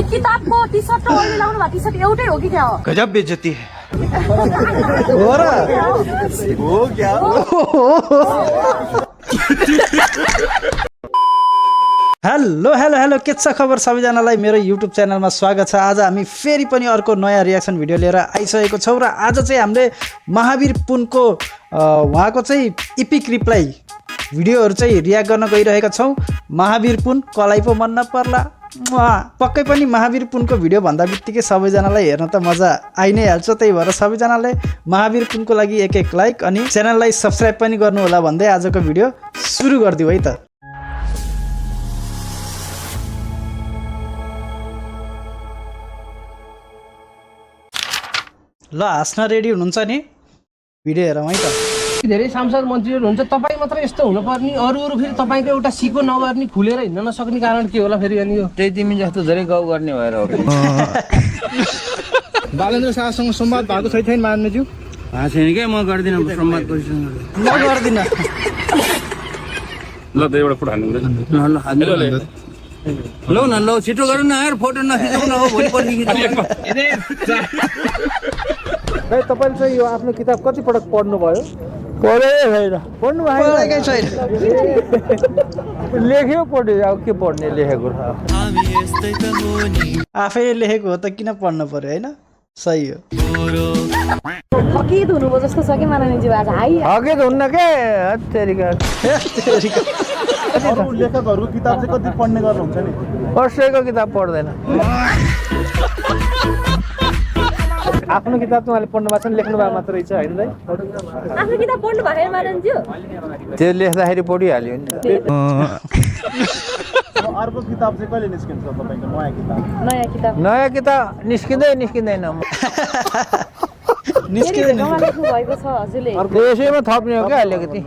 किताबको T short र अहिले लाउनु भएको टी सर्ट एउटै हो कि क्या हो? गजब बेइज्जती है। हो र हो क्या हेलो हेलो हेलो के छ खबर सबैजनालाई मेरो युट्युब च्यानलमा स्वागत छ। आज हामी फेरि पनि अर्को नयाँ रियाक्सन भिडियो लिएर आइसकेको छौँ र आज चाहिँ हामीले महावीर पुनको उहाँको चाहिँ इपिक रिप्लाई भिडियोहरू चाहिँ रियाक्ट गर्न गइरहेका छौँ। महावीर पुन कलाई पो मन नपर्ला पक्कै पनि महावीर पुनको भिडियो भन्दा बित्तिकै सबैजनालाई हेर्न त मजा आइ नै हाल्छ। त्यही भएर सबैजनाले महावीर पुनको लागि एक एक लाइक अनि च्यानललाई सब्सक्राइब पनि गर्नु होला भन्दै आजको भिडियो सुरु गरिदिउँ है त। ल हाँस्न रेडी हुनुहुन्छ नि? भिडियो हेरौँ है त। धेरै सांसद मन्त्रीहरू हुन्छ, तपाईँ मात्र यस्तो हुनुपर्ने, अरू फेरि तपाईँको एउटा सिको नगर्ने, खुलेर हिँड्न नसक्ने कारण के होला फेरि? अनि यो त्यही तिमी जस्तो धेरै गाउँ गर्ने भएर हो। बालेन्द्र शाहसँग संवाद भएको छैन मान्नेज्यू? भएको छैन क्या, म गर्दिनँ संवाद परिसँग। म गर्दिनँ। ल त एउटा फुट हाल्नु लौ न लौ छिटो गरौँ न यार, फोटो नखिचौँ न हो भोलि पर्सि खिचौँ। तपाईँले चाहिँ यो आफ्नो किताब कति पटक पढ्नुभयो? पढ्नु पढेकै छैन। लेख्यो पढ्यो, अब के पढ्ने लेखेको आफैले लेखेको हो त किन पढ्नु पर्यो होइन? सही हो। थकित हुनुभयो जस्तो छ कि माननीज्यू आज? हकेत हुन्न के तेरिका। अरू लेखकहरूको किताब चाहिँ कति पढ्ने गर्नुहुन्छ नि? कसैको किताब पढ्दैन। आफ्नो किताब त उहाँले पढ्नु भएको छ, लेख्नु भएको मात्र रहेछ होइन दाइ? आफ्नो किताब पढ्नु भएको माननीज्यू? त्यो लेख्दाखेरि पढिहाल्यो नि। अर्को किताब चाहिँ कहिले निस्किन्छ तपाईँको नयाँ किताब? नयाँ किताब निस्किँदैन भएको छ हजुरले? त्यसैमा थप्ने हो क्या अलिकति।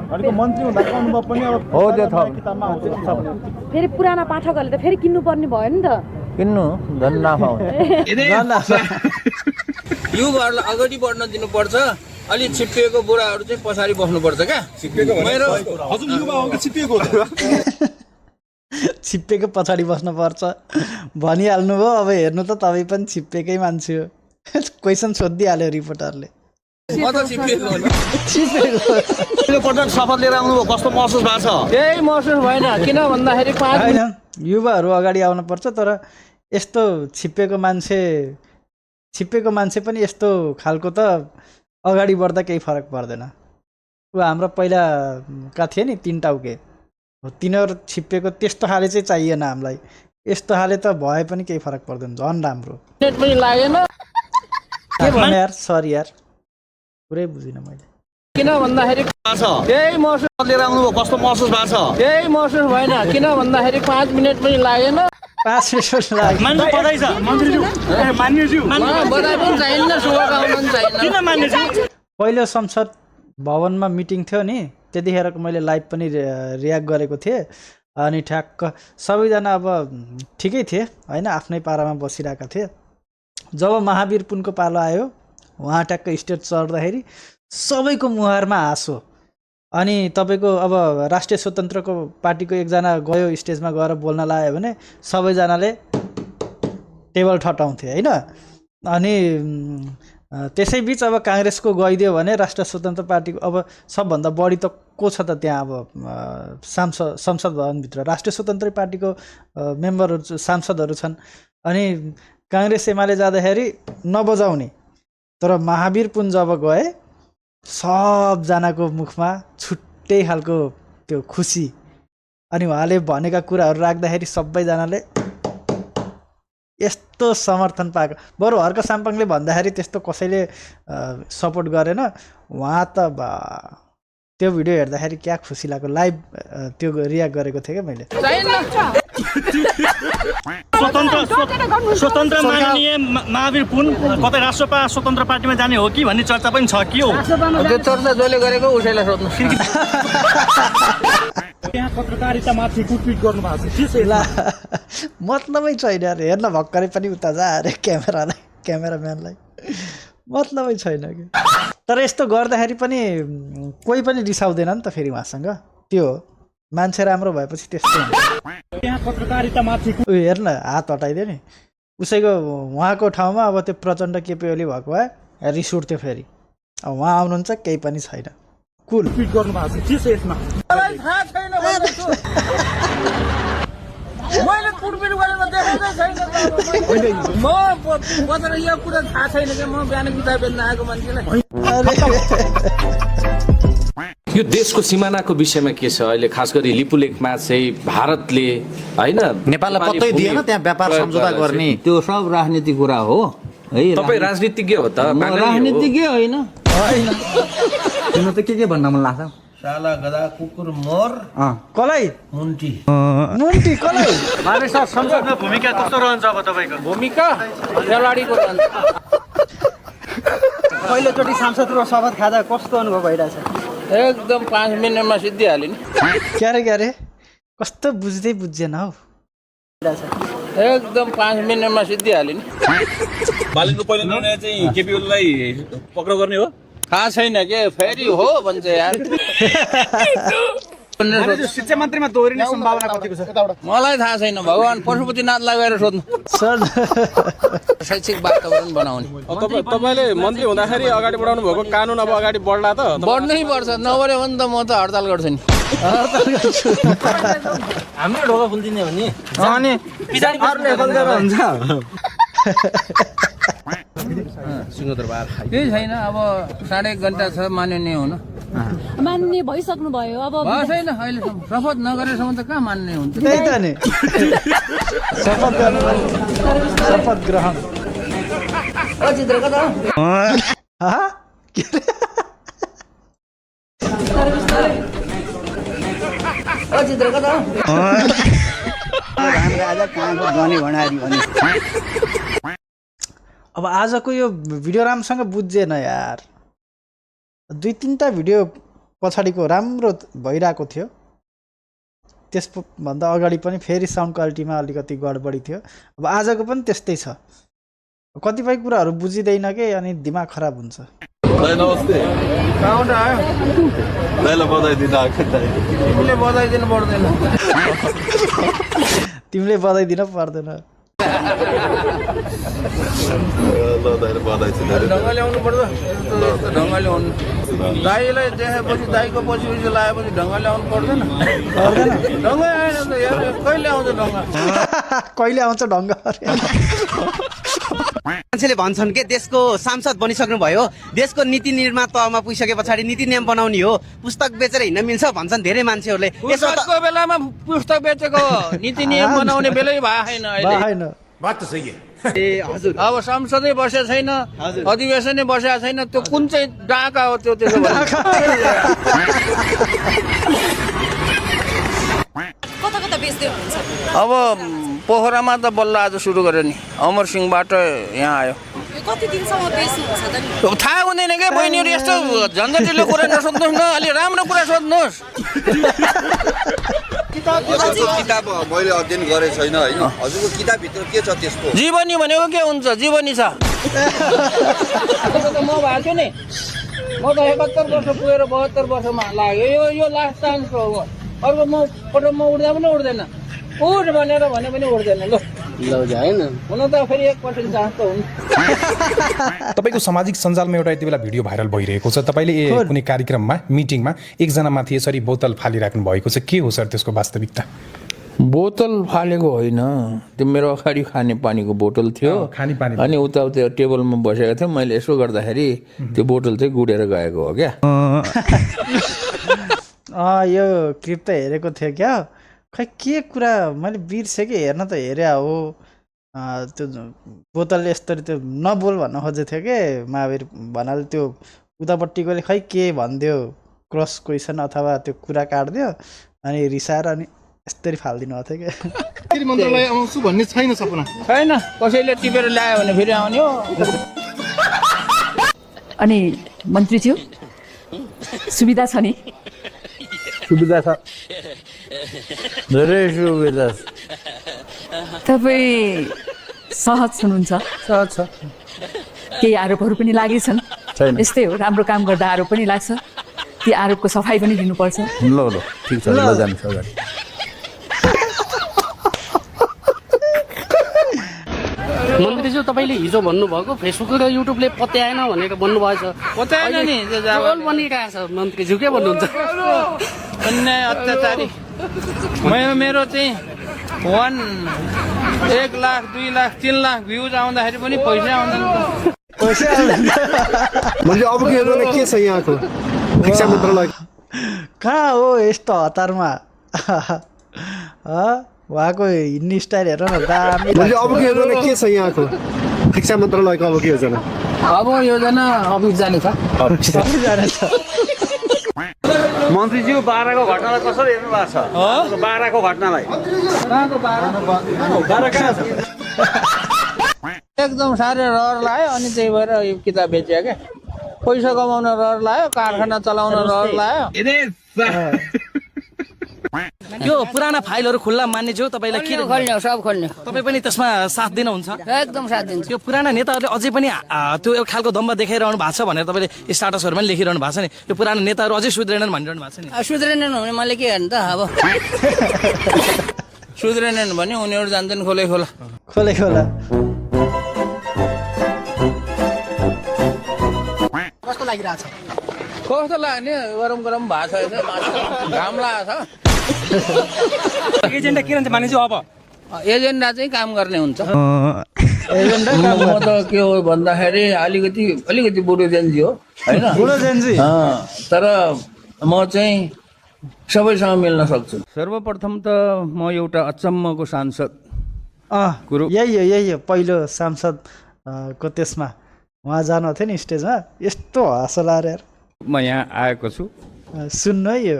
अलिक मन्त्री हुँदाको अनुभव पनि अब हो त्यो थप किताबमा आउँछ नि सब। फेरि पुराना पाठकहरूले त फेरि किन्नु पर्ने भयो नि त। किन्नु धन नाफा हुन्छ। युवाहरूलाई अगाडि बढ्न दिनुपर्छ, अलि छिप्पिएको बुढाहरू चाहिँ पछाडि बस्नुपर्छ क्या। छिप्पेको पछाडि बस्नुपर्छ भनिहाल्नु भयो। अब हेर्नु त तपाईँ पनि छिप्पेकै मान्छे हो। क्वेसन सोधिहाल्यो रिपोर्टरले। म त छिप्पिएको हो नि। पटक शपथ लिएर आउनुभयो, कस्तो महसुस भएको छ? केही महसुस भएन, किन भन्दाखेरि होइन युवाहरू अगाडि आउनुपर्छ, तर यस्तो छिप्पेको मान्छे पनि यस्तो खालको त अगाडि बढ्दा केही फरक पर्दैन। ऊ हाम्रो पहिलाका थिए नि 3 टाउके, तिनीहरू छिप्पेको त्यस्तो खाले चाहिँ चाहिएन हामीलाई। यस्तो खाले त भए पनि केही फरक पर्दैन, झन् राम्रो। के भन्नु यार, सरी यार पुरै बुझिनँ मैले। किन भन्दाखेरि केही महसुस लिएर आउनुभयो, कस्तो महसुस भएको छ? केही महसुस भएन, किन भन्दाखेरि 5 मिनट पनि लागेन। 5 मिनट लाग्यो। बधाई छ मन्त्रीज्यू। मान्यज्यू बधाई पनि चाहिन्न, शुभकामना पनि चाहिन्न। किन मान्यज्यू? पहिलो संसद भवनमा मिटिङ थियो नि, त्यतिखेरको मैले लाइभ पनि रियाक्ट गरेको थिएँ। अनि ठ्याक्क सबैजना अब ठिकै थिए होइन, आफ्नै पारामा बसिरहेका थिए। जब महावीर पुनको पालो आयो, उहाँ ट्याक्क स्टेज चढ्दाखेरि सबैको मुहारमा हाँसो। अनि तपाईँको अब राष्ट्रिय स्वतन्त्रको पार्टीको एकजना गयो स्टेजमा गएर बोल्न लाग्यो भने सबैजनाले टेबल ठटाउँथे होइन। अनि त्यसैबिच अब काङ्ग्रेसको गइदियो भने राष्ट्रिय स्वतन्त्र पार्टीको अब सबभन्दा बढी त को छ त त्यहाँ? अब संसद भवनभित्र राष्ट्रिय स्वतन्त्र पार्टीको मेम्बरहरू सांसदहरू छन्। अनि काङ्ग्रेस एमाले जाँदाखेरि नबजाउने, तर महावीर पुन जब गए सबजनाको मुखमा छुट्टै खालको त्यो खुसी। अनि उहाँले भनेका कुराहरू राख्दाखेरि सबैजनाले यस्तो समर्थन पाएको। बरु हर्क साम्पाङले भन्दाखेरि त्यस्तो कसैले सपोर्ट गरेन। उहाँ त त्यो भिडियो हेर्दाखेरि क्या खुसी लाग्यो। लाइभ त्यो रियाक्ट गरेको थिएँ क्या मैले। स्वतन्त्र माननीय महावीर पुन कतै राष्ट्रपा स्वतन्त्र पार्टीमा जाने हो कि भन्ने चर्चा पनि छ कि हो? त्यो चर्चा जसले गरेको उसैलाई सोध्नु। यहाँ पत्रकारितामाथि कुटपिट गर्नु भएको छ। ला मतलबै छैन यार, हेर्न भर्खरै पनि उता जा अरे क्यामेराम्यानलाई मतलबै छैन कि। तर यस्तो गर्दाखेरि पनि कोही पनि रिसाउँदैन नि त फेरि उहाँसँग। त्यो हो मान्छे राम्रो भएपछि त्यस्तै हुन्छ हेर न हात हटाइदियो नि उसैको उहाँको ठाउँमा अब त्यो प्रचण्ड केपी ओली भएको भए रिस उठ्थ्यो फेरि अब उहाँ आउनुहुन्छ केही पनि छैन कुल मैले कुटपिट गरेको देखेकै छैन म बजार यो कुरा थाहा छैन कि म बिहान किताब बेच्न आएको मान्छेलाई यो देशको सिमानाको विषयमा के छ अहिले खास गरी लिपुलेखमा चाहिँ भारतले हैन नेपाललाई पत्तै दिएन त्यहाँ व्यापार सम्झौता गर्ने त्यो सब राजनीतिक कुरा हो है तपाईँ राजनीतिज्ञ हो त राजनीतिज्ञ होइन तिम्रो त के भन्न मन लाग्छ साला गधा कुकुर मोर कसलाई मुन्टी मुन्टी कसलाई माने सर संसदमा भूमिका कस्तो रहन्छ अब तपाईँको भूमिका खेलाडीको रहन्छ पहिलोचोटि सांसदको शपथ खाँदा कस्तो अनुभव भइरहेछ एकदम 5 मिनटमा सिद्धिहाल्यो नि क्यारे कस्तो बुझ्दै बुझ्जेन हौ एकदम 5 मिनटमा सिद्धिहाल्यो नि बालनको पहिलो निर्णय चाहिँ केपी ओलीलाई पक्राउ गर्ने हो थाहा छैन के फेरि हो भन्छ यार शिक्षा मन्त्रीमा दोहोरिने सम्भावना कतिको छ मलाई थाहा छैन भगवान् पशुपतिनाथलाई गएर सोध्नु सर शैक्षिक वातावरण बनाउने तपाईँले मन्त्री हुँदाखेरि अगाडि बढाउनु भएको कानुन अब अगाडि बढ्ला त बढ्नै पर्छ नबढ्यो भने त म त हडताल गर्छु नि हाम्रो ढोका खुल्दिने हो नि अनि पछाडि हुन्छ सिंहदरबार केही छैन अब 1.5 घन्टा छ मान्ने हुन मान्ने भइसक्नु भयो अब छैन अहिलेसम्म शपथ नगरेसम्म त कहाँ मान्ने हुन्छ त्यही त नि शपथ गर्नु शपथ ग्रहण अब आजको यो भिडियो राम्रोसँग बुझ्जेन यार 2-3टा भिडियो पछाडिको राम्रो भइरहेको थियो त्यसभन्दा अगाडि पनि फेरि साउन्ड क्वालिटीमा अलिकति गडबडी थियो अब आजको पनि त्यस्तै छ कतिपय कुराहरू बुझिँदैन के अनि दिमाग खराब हुन्छ नमस्ते कहाँबाट आयो दाइलाई बधाई दिन तिमीले बधाई दिनु पर्दैन तिमीले बधाई दिन पर्दैन ल दाइले बधाई छ ढङ्गले आउनु पर्छ ढङ्गले आउनु दाईलाई देखेपछि दाईको पछि लगाएपछि ढङ्गले आउनु पर्दैन ढङ्गै आएन त यार कहिले आउँछ ढङ्ग कहिले आउँछ ढङ्ग मान्छेले भन्छन् के देशको सांसद बनिसक्नु भयो देशको नीति निर्माण तहमा पुगिसके पछाडि नीति नियम बनाउने हो पुस्तक बेचेर हिँड्न मिल्छ भन्छन् धेरै मान्छेहरूले पुस्तकको बेलामा पुस्तक बेचेको नीति नियम बनाउने बेलै भएको छैन अहिले ए हजुर अब संसदै बसेको छैन अधिवेशनै बसेको छैन त्यो कुन चाहिँ डाका हो त्यो त्यसो भने कता कता बेच्दै हुनुहुन्छ अब पोखरामा त बल्ल आज सुरु गर्यो नि अमर सिंहबाट यहाँ आयो कति दिनसम्म बेच्नुहुन्छ त नि थाहा हुँदैन क्या बहिनीहरू यस्तो झन्झटिलो कुरा नसोध्नुहोस् न अलि राम्रो कुरा सोध्नुहोस् किताब मैले अध्ययन गरे छैन हैन हजुरको किताबभित्र के छ त्यसको जीवनी भनेको के हुन्छ जीवनी छ म भएको छु नि म त 71 वर्ष पुगेर 72 वर्षमा लाग्यो यो लास्ट चान्स हो अर्को म पटकमा उठ्दा पनि उठ्दैन उठ भनेर भने पनि उठ्दैन ल होइन हुन त फेरि 1% चान्स त हुन्छ तपाईको सामाजिक सञ्जालमा एउटा यति बेला भिडियो भाइरल भइरहेको छ तपाईले कुनै कार्यक्रममा मिटिङमा एकजना माथि यसरी बोतल फालिराख्नु भएको छ के हो सर त्यसको वास्तविकता बोतल फालेको होइन त्यो मेरो अगाडि खाने पानीको बोतल थियो अनि उता त्यो टेबलमा बसेको थियो मैले यसो गर्दाखेरि त्यो बोतल चाहिँ गुडेर गएको हो क्या यो क्लिप त हेरेको थियो क्या खै के कुरा मैले बिर्सेँ कि हेर्न त हेरे हो त्यो बोतलले यस्तरी त्यो नबोल भन्न खोजेको थियो कि महावीर भन्नाले त्यो उतापट्टिकोले खै के भनिदियो क्रस क्वेसन अथवा त्यो कुरा काटिदियो अनि रिसाएर अनि यस्तरी फालिदिनु भएको थियो कि मन्त्रालय आउँछु भन्ने छैन सपना छैन कसैले टिपेर ल्यायो भने फेरि आउने हो अनि मन्त्रीज्यू सुविधा छ नि सुविधा छ धेरै सुविधा तपाईँ सहज हुनुहुन्छ सहज छ केही आरोपहरू पनि लागेछन् छैन यस्तै हो राम्रो काम गर्दा आरोप पनि लाग्छ ती आरोपको सफाई पनि दिनुपर्छ। ल ल ठिक छ ल जानुहोस् अगाडि। मन्त्रीज्यू तपाईँले हिजो भन्नुभएको फेसबुक र युट्युबले पत्याएन भनेर भन्नुभएछ। पत्याएन नि ट्रोल बनिरहेको छ मन्त्रीज्यू के भन्नुहुन्छ? अन्याय अत्याचारी मेरो चाहिँ 1 लाख 2 लाख 3 लाख भ्युज आउँदाखेरि पनि पैसा आउँदैन। मैले अब के छ यहाँको शिक्षा मन्त्रालय कहाँ हो यस्तो हतारमा उहाँको हिँड्ने स्टाइल हेर न दामी मैले अब के छ यहाँको शिक्षा मन्त्रालयको अब के योजना? अब योजना अफिस जाने छ। मन्त्रीज्यू बाह्रको घटनालाई कसरी हेर्नु भएको छ? बाह्रको घटनालाई एकदम साह्रै रहर लाग्यो अनि त्यही भएर यो किताब बेच्यो क्या। पैसा कमाउन रहर लाग्यो, कारखाना चलाउन रहर लाग्यो। यो पुराना फाइलहरू खुल्ला मान्ने जो तपाईँलाई के खोल्ने सब खोल्ने तपाईँ पनि त्यसमा साथ दिनुहुन्छ? एकदम साथ दिन्छ। यो पुराना नेताहरूले अझै पनि त्यो एक खालको दम्ब देखाइरहनु भएको छ भनेर तपाईँले स्टाटसहरूमा पनि लेखिरहनु भएको छ नि। यो पुराना नेताहरू अझै सुध्रेनन् भनिरहनु भएको छ नि। सुध्रेनन् भने मैले के हेर्नु त अब सुध्रेनन् भने उनीहरू जान्छन् खोले खोला। कस्तो लागिरहेछ? कस्तो लाग्ने गरम गरम भएको छ घाम लागेको छ। एजेन्डा के रहन्छ मानिज्यू? अब एजेन्डा चाहिँ काम गर्ने हुन्छ। म त के हो भन्दाखेरि अलिकति बुढो जेन्जी हो होइन, तर म चाहिँ सबैसँग मिल्न सक्छु। सर्वप्रथम त म एउटा अचम्मको सांसद यही हो पहिलो सांसद को त्यसमा उहाँ जानु थियो नि स्टेजमा, यस्तो हाँसो लाएर यार म यहाँ आएको छु। सुन्नु है यो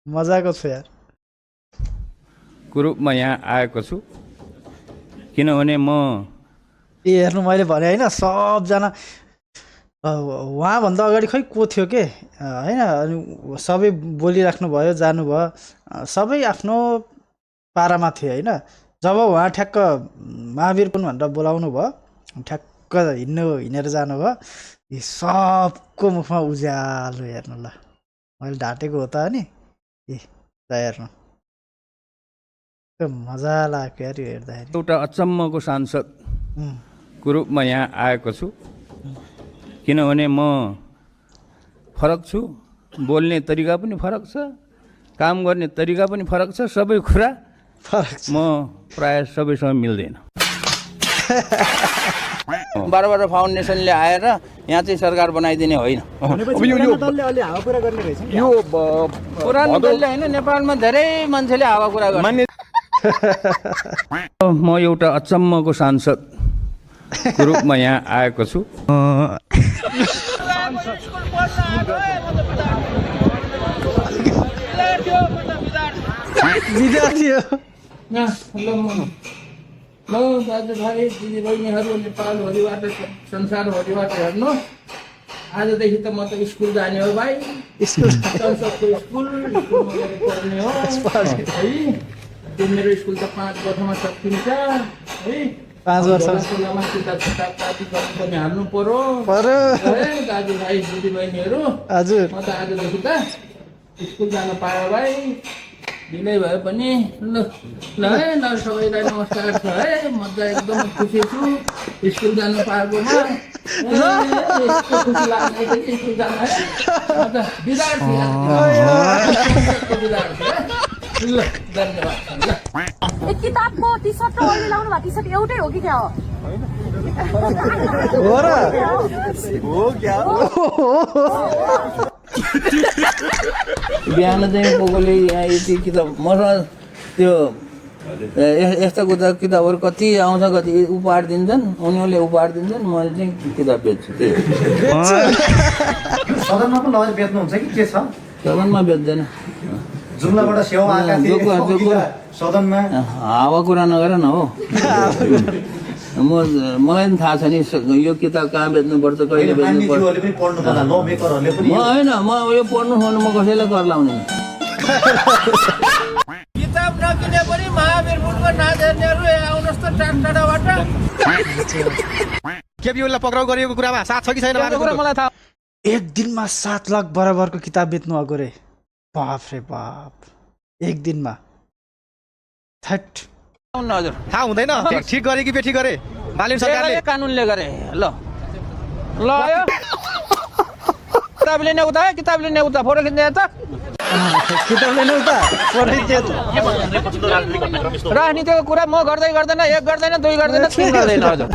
मजाको छ यार। म यहाँ आएको छु किनभने म हेर्नु मैले भने होइन सबजना उहाँभन्दा अगाडि खै को थियो के होइन, अनि सबै बोलिराख्नु भयो जानुभयो, सबै आफ्नो पारामा थियो होइन। जब उहाँ ठ्याक्क महावीर पुन भनेर बोलाउनु भयो, ठ्याक्क हिँडेर जानुभयो, यी सबको मुखमा उज्यालो हेर्नु ल। मैले ढाँटेको हो त नि हेर्नु मजा लाग्यो यार यो हेर्दाखेरि। एउटा अचम्मको सांसदको रूपमा यहाँ आएको छु किनभने म फरक छु, बोल्ने तरिका पनि फरक छ, काम गर्ने तरिका पनि फरक छ, सबै कुरा फरक छ। म प्राय सबैसँग मिल्दैन। 12 फाउन्डेसनले आएर यहाँ चाहिँ सरकार बनाइदिने होइन। यो पुरानो दलले होइन, नेपालमा धेरै मान्छेले हावा कुरा गर्ने। म एउटा अचम्मको सांसदको रूपमा यहाँ आएको छु। विद्यार्थी हो दाजुभाइ दिदीबहिनीहरू नेपालभरिबाट संसारभरिबाट हेर्नु, आजदेखि त म त स्कुल जाने हो भाइ। संसदको स्कुल पढ्ने हो है। त्यो मेरो स्कुल त 5 वर्षमा सकिन्छ है। 5 वर्षमा किताब कापी पनि हाल्नु पर्यो दाजुभाइ दिदीबहिनीहरू। हजुर म त आजदेखि त स्कुल जान पायो भाइ, ढिलै भए पनि ल है ल सबैलाई नमस्कार छ है। म त एकदम खुसी छु स्कुल जानु पाएकोमा। खुसी लाग्ने स्कुल जान है। म त विद्यार्थी ल धन्यवाद। किताबको टी सर्ट र अहिले लाउनु भएको टी सर्ट एउटै हो कि क्या हो? हो र बिहान चाहिँ कोकोले यहाँ यति किताब मसँग त्यो यस्ता किताबहरू कति आउँछ, कति उपहार दिन्छन्, उनीहरूले उपहार दिन्छन्, मैले चाहिँ किताब बेच्छु। सदनमा पनि लगेर बेच्नुहुन्छ कि के छ? सदनमा बेच्दैन, जुम्लाबाट सेवा आएका थिए सदनमा। हावा कुरा नगर न हो। मलाई पनि थाहा छ नि यो किताब कहाँ बेच्नुपर्छ, कहिले बेच्नुपर्छ। म होइन, म यो पढ्नु खोल्नु म कसैलाई कर लाउने किताब नकिने पनि महावीर पुनको नाच हेर्नेहरू आउनुहोस् त टाढाबाट। केपी ओलीलाई पक्राउ गरिएको कुरामा साथ छ कि छैन? मलाई थाहा एक दिनमा 7 लाख बराबरको किताब बेच्नु आएको रे बाप रे बाप एक दिनमा थट हजुर थाहा हुँदैन ठिक गरे कि बेठी गरे बालिन सरकारले कानुनले गरे ल यो किताब लिने उता फोटो खिच्ने यता किताब लिनु त राजनीतिको कुरा म गर्दैन एक गर्दैन दुई गर्दैन तीन गर्दैन हजुर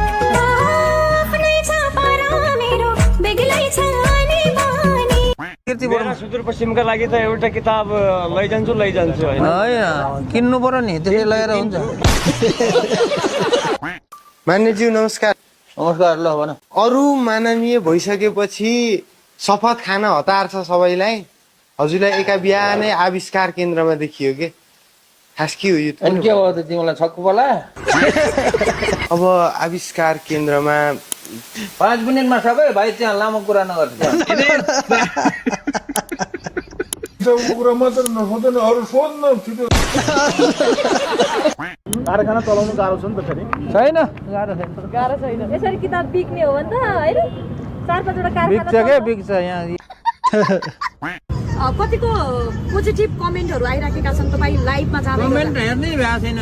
सुदूरपश्चिमका लागि त एउटा किताब लैजान्छु होइन किन्नु पर्यो नि त्यसै लगेर हुन्छ मान्यज्यू नमस्कार नमस्कार ल भन अरू माननीय भइसकेपछि शपथ खान हतार छ सबैलाई हजुरलाई एका बिहानै आविष्कार केन्द्रमा देखियो के खास के हो यो अनि के भयो त तिमीलाई छक्क पर्ला अब आविष्कार केन्द्रमा 5 मिनेटमा सबै भाइ त्यहाँ लामो कुरा नगर्छ कारखाना चलाउनु गाह्रो छ नि त फेरि छैन गाह्रो छैन यसरी किताब बिक्ने हो भने त हैन 4-5 वटा कारखाना बिक्छ यहाँ कतिको पोजिटिभ कमेन्टहरू आइराखेका छन् तपाईँ लाइभमा जाँदै कमेन्ट हेर्नै भ्या छैन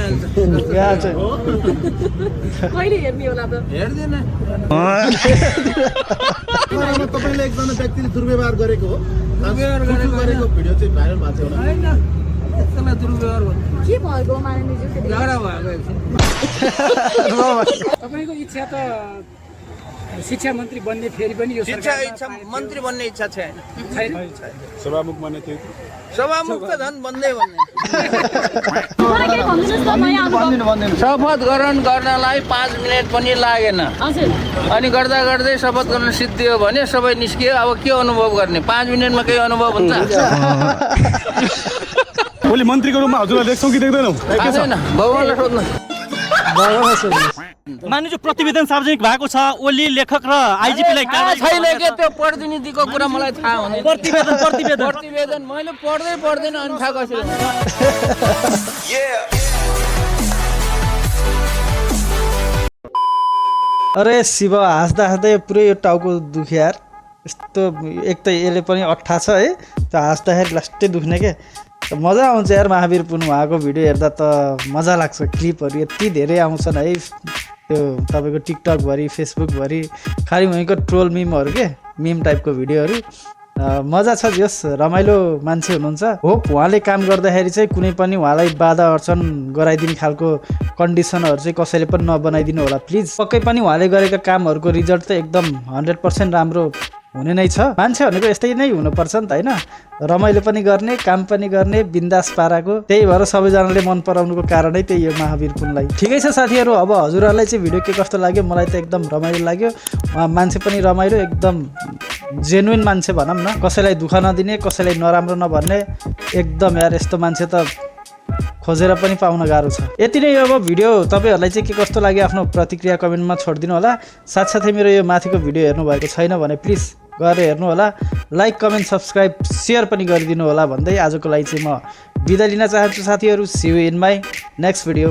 कहिले हेर्ने होला त हेर्दैन तपाईँले एकजना व्यक्तिले दुर्व्यवहार गरेको हो गरेको भिडियो चाहिँ भाइरल भएको छ होइन यसलाई दुर्व्यवहार भन्नु के भएको माननीयज्यू झगडा भएको तपाईँको इच्छा त शिक्षा मन्त्री बन्ने फेरि पनि यो इच्छा मन्त्री बन्ने इच्छा छैन सभामुख बन्ने थियो सभामुख त झन् बन्दै मलाई केही भन्दिनुहोस् त नयाँ अनुभव शपथ ग्रहण गर्नलाई 5 मिनेट पनि लागेन हजुर अनि गर्दा गर्दै शपथ गर्न सिद्धियो भने सबै निस्कियो अब के अनुभव गर्ने 5 मिनेटमा केही अनुभव हुन्छ भोलि मन्त्रीको रूपमा हजुरलाई देख्छौँ कि देख्दैनौँ छैन भगवानलाई सोध्नु मानिज प्रतिवेदन सार्वजनिक भएको छ ओली लेखक र आइजिपीलाई छैन के त्यो प्रतिनिधिको कुरा मलाई थाहा हुँदैन प्रतिवेदन मैले पढ्दैन अनि थाहा कसरी अरे शिव हाँस्दा हाँस्दै पुरै यो टाउको दुख्यो यार यस्तो एक त यसले पनि अट्ठा छ है त्यो हाँस्दाखेरि लास्टै दुख्ने के मजा आउँछ यार महावीर पुन उहाँको भिडियो हेर्दा त मजा लाग्छ क्लिपहरू यति धेरै आउँछन् है त्यो तपाईँको टिकटकभरि फेसबुकभरि खालि उहाँको ट्रोल मिमहरू के मिम टाइपको भिडियोहरू मजा छ जस रमाइलो मान्छे हुनुहुन्छ होप उहाँले काम गर्दाखेरि चाहिँ कुनै पनि उहाँलाई बाधा अर्चन गराइदिने खालको कन्डिसनहरू चाहिँ कसैले पनि नबनाइदिनु होला प्लिज पक्कै पनि उहाँले गरेका कामहरूको रिजल्ट त एकदम 100% राम्रो हुने नै छ मान्छे भनेको यस्तै नै हुनुपर्छ नि त होइन रमाइलो पनि गर्ने काम पनि गर्ने बिन्दास पाराको त्यही भएर सबैजनाले मन पराउनुको कारणै त्यही हो महावीर पुनलाई ठिकै छ साथीहरू अब हजुरहरूलाई चाहिँ भिडियो के कस्तो लाग्यो मलाई त एकदम रमाइलो लाग्यो मान्छे पनि रमाइलो एकदम जेन्युन मान्छे भनौँ न कसैलाई दुःख नदिने कसैलाई नराम्रो नभन्ने एकदम यार यस्तो मान्छे त खोजेर पनि पाउन गाह्रो छ यति नै अब भिडियो तपाईँहरूलाई चाहिँ के कस्तो लाग्यो आफ्नो प्रतिक्रिया कमेन्टमा छोडिदिनु होला साथसाथै मेरो यो माथिको भिडियो हेर्नुभएको छैन भने प्लिज गएर हेर्नु होला लाइक कमेन्ट सब्सक्राइब सेयर पनि गरिदिनु होला भन्दै आजको लागि चाहिँ म बिदा लिन चाहन्छु साथीहरू see you in my next video